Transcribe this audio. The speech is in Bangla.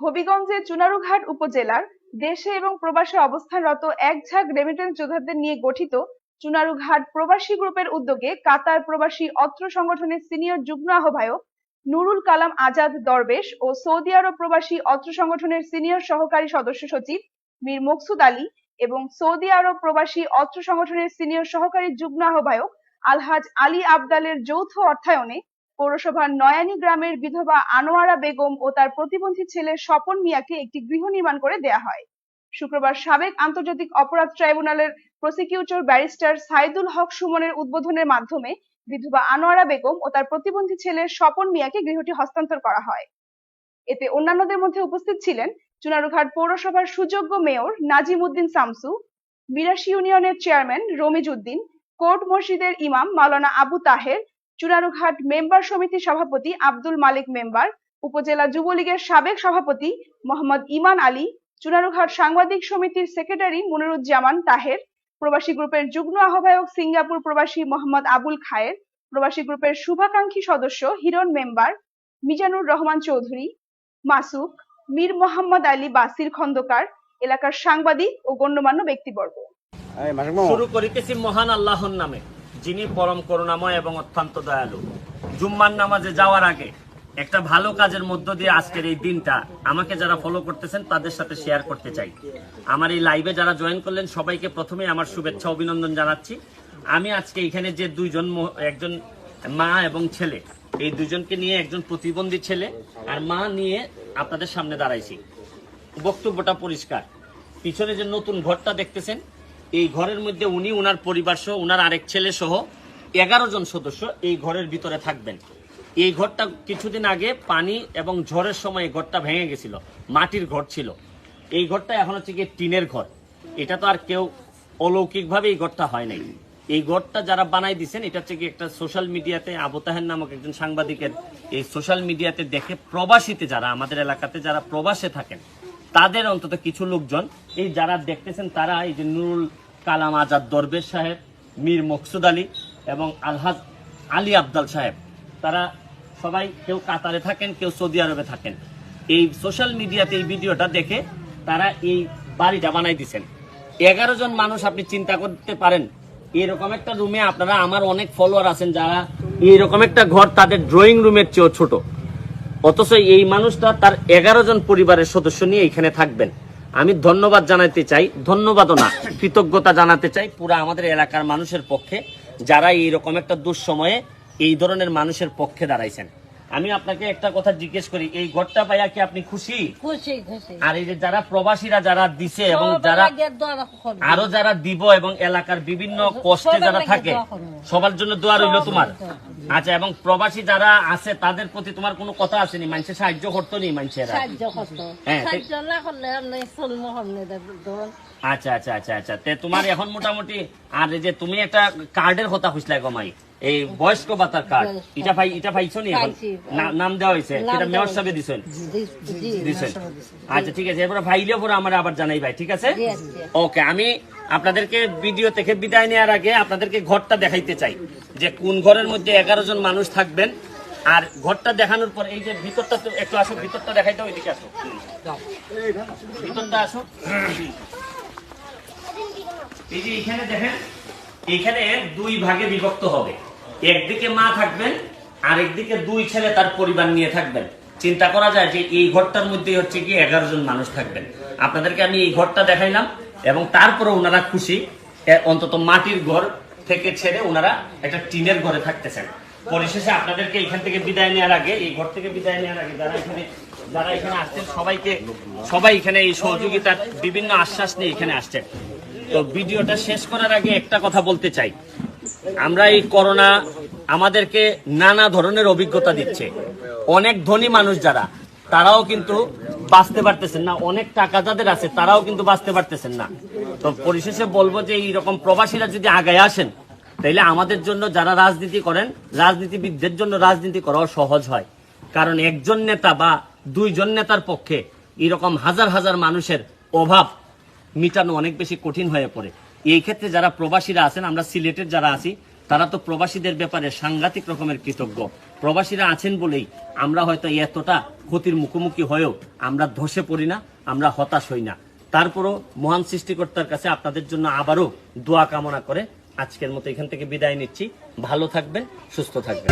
হবিগঞ্জের চুনারুঘাট উপজেলার দেশে এবং প্রবাসে অবস্থানরত এক ঝাঁক রেমিটেন্স যোদ্ধাদের নিয়ে গঠিত চুনারুঘাট প্রবাসী গ্রুপের উদ্যোগে কাতার প্রবাসী অত্র সংগঠনের সিনিয়র যুগ্ম আহ্বায়ক নুরুল কালাম আজাদ দরবেশ ও সৌদি আরব প্রবাসী অত্র সংগঠনের সিনিয়র সহকারী সদস্য সচিব মীর মকসুদ আলী এবং সৌদি আরব প্রবাসী অত্র সংগঠনের সিনিয়র সহকারী যুগ্ম আহ্বায়ক আলহাজ আলী আবদালের যৌথ অর্থায়নে পৌরসভার নয়ানী গ্রামের বিধবা আনোয়ারা বেগম ও তার প্রতিবন্ধী ছেলে স্বপন মিয়াকে একটি গৃহ নির্মাণ করে দেয়া হয়। শুক্রবার সাবেক আন্তর্জাতিক অপরাধ ট্রাইব্যুনালের প্রসিকিউটর ব্যারিস্টার সাইদুল হক সুমনের উদ্বোধনের মাধ্যমে বিধবা আনোয়ারা বেগম ও তার প্রতিবন্ধী ছেলে স্বপন মিয়াকে গৃহটি হস্তান্তর করা হয়। এতে অন্যান্যদের মধ্যে উপস্থিত ছিলেন চুনারুঘাট পৌরসভার সুযোগ্য মেয়র নাজিম উদ্দিন শামসু, মিরাশি ইউনিয়নের চেয়ারম্যান রমিজ উদ্দিন, কোর্ট মসজিদের ইমাম মাওলানা আবু তাহের, চুনারুঘাট মেম্বার সমিতির সভাপতি আব্দুল মালিক মেম্বার, উপজেলা যুবলীগের সাবেক সভাপতি মোহাম্মদ ইমান আলী, চুনারুঘাট সাংবাদিক সমিতির সেক্রেটারি মুনিরুজ্জামান তাহের, প্রবাসী গ্রুপের যুগ্ম আহ্বায়ক সিঙ্গাপুর প্রবাসী মোহাম্মদ আবুল খায়ের, প্রবাসী গ্রুপের শুভাকাঙ্ক্ষী সদস্য হিরণ মেম্বার, মিজানুর রহমান চৌধুরী, মাসুক, মীর মোহাম্মদ আলী বাসির খন্দকার, এলাকার সাংবাদিক ও গণ্যমান্য ব্যক্তিবর্গ। শুরু করিতেছি মহান আল্লাহর নামে, যিনি পরম করুণাময় এবং অত্যন্ত দয়ালু। জুম্মার নামাজে যাওয়ার আগে একটা ভালো কাজের মধ্য দিয়ে আজকের এই দিনটা আমাকে যারা ফলো করতেছেন তাদের সাথে শেয়ার করতে চাই। আমার এই লাইভে যারা জয়েন করলেন সবাইকে প্রথমে আমার শুভেচ্ছা অভিনন্দন জানাচ্ছি। আমি আজকে এখানে যে একজন মা এবং ছেলে, এই দুজনকে নিয়ে, একজন প্রতিবন্ধী ছেলে আর মা নিয়ে আপনাদের সামনে দাঁড়াইছি। বক্তব্যটা পরিষ্কার। পিছনে যে নতুন ঘরটা দেখতেছেন, এই ঘরের মধ্যে উনি, উনার পরিবার সহ, উনার আরেক ছেলে সহ 11 জন সদস্য এই ঘরের ভিতরে থাকবেন। এই ঘরটা কিছুদিন আগে পানি এবং ঝড়ের সময় এই ঘরটা ভেঙে গেছিল, মাটির ঘর ছিল। এই ঘরটা এখন হচ্ছে কি টিনের ঘর। এটা তো আর কেউ অলৌকিকভাবে এই ঘরটা হয় নাই। এই ঘরটা যারা বানাই দিচ্ছেন, এটা হচ্ছে কি একটা সোশ্যাল মিডিয়াতে আবু তাহের নামক একজন সাংবাদিকের এই সোশ্যাল মিডিয়াতে দেখে প্রবাসীতে যারা আমাদের এলাকাতে যারা প্রবাসে থাকেন তাদের অন্তত কিছু লোকজন, এই যারা দেখতেছেন তারা এই যে নুরুল কালাম আজাদ দরবেশ সাহেব, মীর মকসুদ আলী এবং আলহাজ আলী আবদাল সাহেব, তারা সবাই কেউ কাতারে থাকেন, কেউ সৌদি আরবে থাকেন। এই সোশ্যাল মিডিয়াতে এই ভিডিওটা দেখে তারা এই বাড়িটা বানাই দিচ্ছেন। 11 জন মানুষ, আপনি চিন্তা করতে পারেন এরকম একটা রুমে আপনারা, আমার অনেক ফলোয়ার আছেন যারা এইরকম একটা ঘর তাদের ড্রয়িং রুমের চেয়েও ছোট, অথচ এই মানুষটা তার 11 জন পরিবারের সদস্য নিয়ে এখানে থাকবেন। আমি ধন্যবাদ জানাতে চাই, ধন্যবাদও না, কৃতজ্ঞতা জানাতে চাই পুরো আমাদের এলাকার মানুষের পক্ষে যারা এইরকম একটা দুঃসময়ে এই ধরনের মানুষের পক্ষে দাঁড়াইছেন। আমি আপনাকে একটা কথা জিজ্ঞেস করি, এই ঘরটা পাইয়া কি আপনি খুশি? আর এই যে যারা প্রবাসীরা যারা দিছে এবং যারা আরো যারা দিব এবং এলাকার বিভিন্ন কষ্টে যারা থাকে সবার জন্য দোয়া রইল তোমার। আচ্ছা, এবং প্রবাসী যারা আছে তাদের প্রতি তোমার কোনো কথা আসেনি? মানুষের সাহায্য করতো নি? মানুষের আচ্ছা আচ্ছা আচ্ছা আচ্ছা তোমার এখন মোটামুটি, আর এই যে তুমি একটা কার্ডের কথা খুঁজলে গমাই, এই বয়স্ক ভাতার কার্ড, এটা পাইছো নি? এখন নাম দেওয়া হয়েছে, এটা মেয়র সাহেব দিছেন? আচ্ছা ঠিক আছে, এরপরে ফাইলেও পরে আমার আবার জানাই ভাই, ঠিক আছে? ওকে, আমি আপনাদেরকে ভিডিও থেকে বিদায় নেওয়ার আগে আপনাদেরকে ঘরটা দেখাইতে চাই যে কোন ঘরের মধ্যে 11 জন মানুষ থাকবেন। আর ঘরটা দেখানোর পর এই যে ভিতরটা একটু আসো, ভিতরটা দেখাইতে, ওইদিকে আসো, ভিতরটা আসো। এই যে এখানে দেখেন, এখানে 2 ভাগে বিভক্ত হবে। একদিকে মা থাকবেন আর একদিকে 2 ছেলে তার পরিবার নিয়ে থাকবেন। চিন্তা করা যায় যে এই ঘরটার মধ্যে হচ্ছে কি 11 জন মানুষ থাকবেন। আপনাদেরকে আমি এই ঘরটা দেখাইলাম এবং তারপরে ওনারা খুশি, অন্তত মাটির ঘর থেকে ছেড়ে ওনারা একটা টিনের ঘরে থাকতেছেন। পরিশেষে আপনাদেরকে এখান থেকে বিদায় নেওয়ার আগে, এই ঘর থেকে বিদায় নেওয়ার আগে যারা এখানে আসছেন সবাই এখানে এই সহযোগিতার বিভিন্ন আশ্বাস নিয়ে এখানে আসছেন। তো ভিডিওটা শেষ করার আগে একটা কথা বলতে চাই, আমরা এই করোনা আমাদেরকে নানা ধরনের অভিজ্ঞতা দিচ্ছে। অনেক ধনী মানুষ যারা, তারাও কিন্তু বাঁচতে পারতেছেন না, অনেক টাকা যাদের আছে তারাও কিন্তু বাঁচতে পারতেছেন না। তো পরিশেষে বলবো যে এইরকম প্রবাসীরা যদি আগায় আসেন তাইলে আমাদের জন্য যারা রাজনীতি করেন, রাজনীতিবিদদের জন্য রাজনীতি করাও সহজ হয়। কারণ একজন নেতা বা 2 জন নেতার পক্ষে এরকম হাজার হাজার মানুষের অভাব মিটানো অনেক বেশি কঠিন হয়ে পড়ে। এই ক্ষেত্রে যারা প্রবাসীরা আছেন, আমরা সিলেটের যারা আছি তারা তো প্রবাসীদের ব্যাপারে সাংঘাতিক রকমের কৃতজ্ঞ। প্রবাসীরা আছেন বলেই আমরা হয়তো এতটা ক্ষতির মুখোমুখি হয়েও আমরা ধসে পড়ি না, আমরা হতাশ হই না। তারপরও মহান সৃষ্টিকর্তার কাছে আপনাদের জন্য আবারও দোয়া কামনা করে আজকের মতো এখান থেকে বিদায় নিচ্ছি। ভালো থাকবেন, সুস্থ থাকবেন।